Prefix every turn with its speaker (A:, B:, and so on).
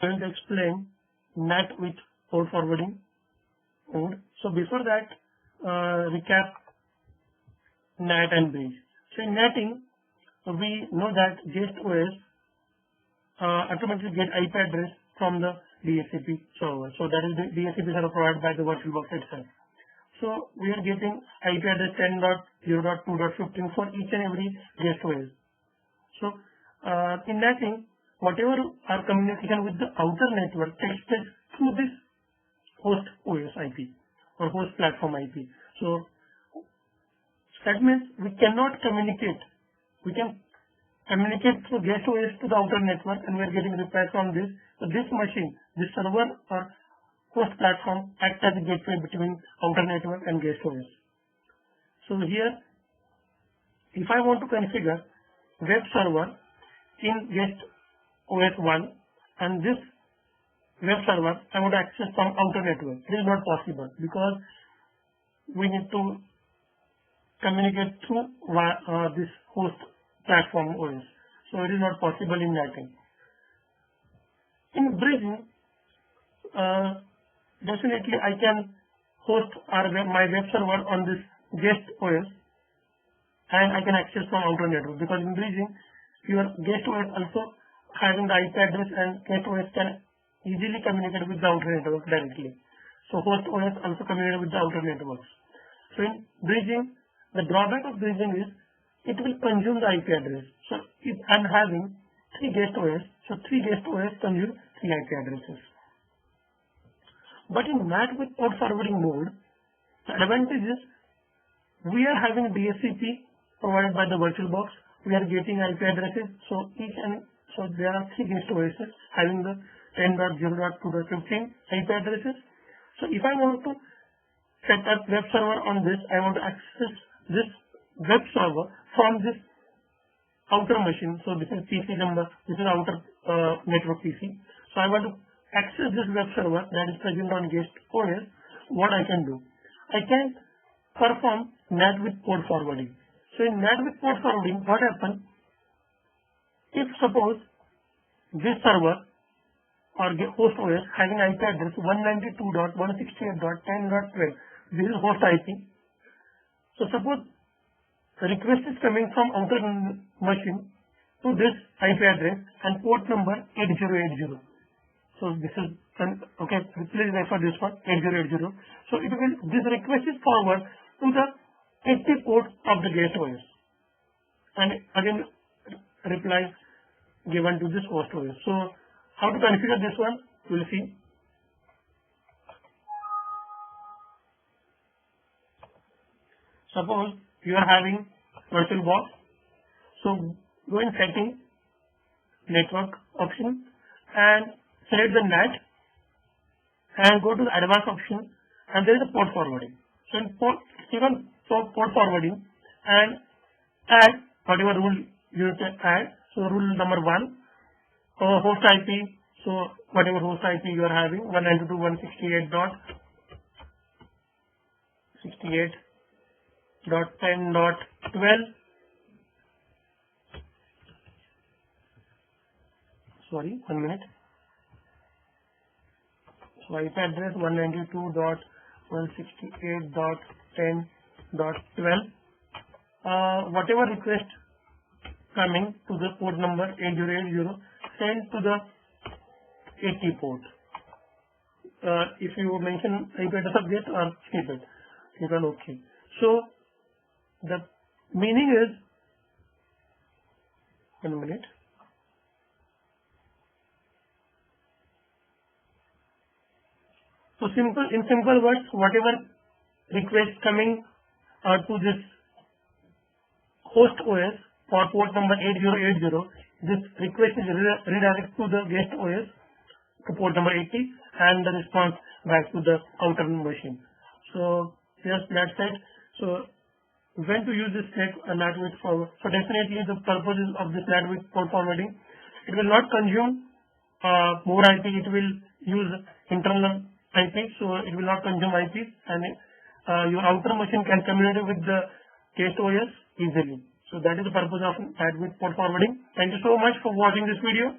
A: going to explain NAT with port forwarding mode. So before that, recap NAT and bridge. So in NATing, we know that guest OS automatically get IP address from the DHCP server. So that is the DHCP server provided by the VirtualBox itself. So we are getting IP address 10.0.2.15 for each and every guest OS. So in NATing, whatever our communication with the outer network takes place through this host OS IP or host platform IP. So that means we cannot communicate. We can communicate through guest OS to the outer network, and we are getting replies from this. So this machine, this server or host platform acts as a gateway between outer network and guest OS. So here, if I want to configure web server in guest OS 1 and this web server I want to access from outer network, it is not possible because we need to communicate through this host platform OS. So it is not possible in NATing. In bridging, definitely I can host my web server on this guest OS and I can access from outer network, because in bridging your guest OS also having the IP address and guest OS can easily communicate with the outer network directly. So host OS also communicate with the outer networks. So in bridging, the drawback of bridging is it will consume the IP address. So if I'm having 3 guest OS, so 3 guest OS consume 3 IP addresses. But in NAT with port forwarding mode, the advantage is we are having DHCP provided by the VirtualBox. We are getting IP addresses. So there are 3 guest OSs having the 10.0.2.15 IP addresses. So if I want to set up web server on this, I want to access this web server from this outer machine. So this is PC number, this is outer network PC. So I want to access this web server that is present on guest OS. What I can do? I can perform NAT with port forwarding. So in NAT with port forwarding, what happens? If suppose this server or host OS having IP address 192.168.10.12, this is host IP. So suppose the request is coming from outer machine to this IP address and port number 8080. So this is okay. Please refer this one 8080. So this request is forward to the 80 port of the guest OS, and again reply given to this host OS. So how to configure this one? We'll see. Suppose you are having VirtualBox. So go in setting, network option, and select the NAT and go to the advanced option, and there is a port forwarding. So in click on port forwarding and add whatever rule you need to add. So rule number 1, host IP. So whatever host IP you are having, 192.168.10.12. Sorry, 1 minute. So IP address 192.168.10.12. Whatever request coming to the port number 8080, send to the 80 port. If you mention IP address of guest or skip it, click on OK. So the meaning is, 1 minute. So in simple words, whatever request coming to this host OS for port number 8080, this request is redirected to the guest OS to port number 80 and the response back to the outer machine. So yes, that's it. So when to use this NAT with forward? So definitely the purpose of this NAT with port forwarding, it will not consume more IP, it will use internal IP, so it will not consume IP, and your outer machine can communicate with the guest OS easily. So that is the purpose of NAT with port forwarding. Thank you so much for watching this video.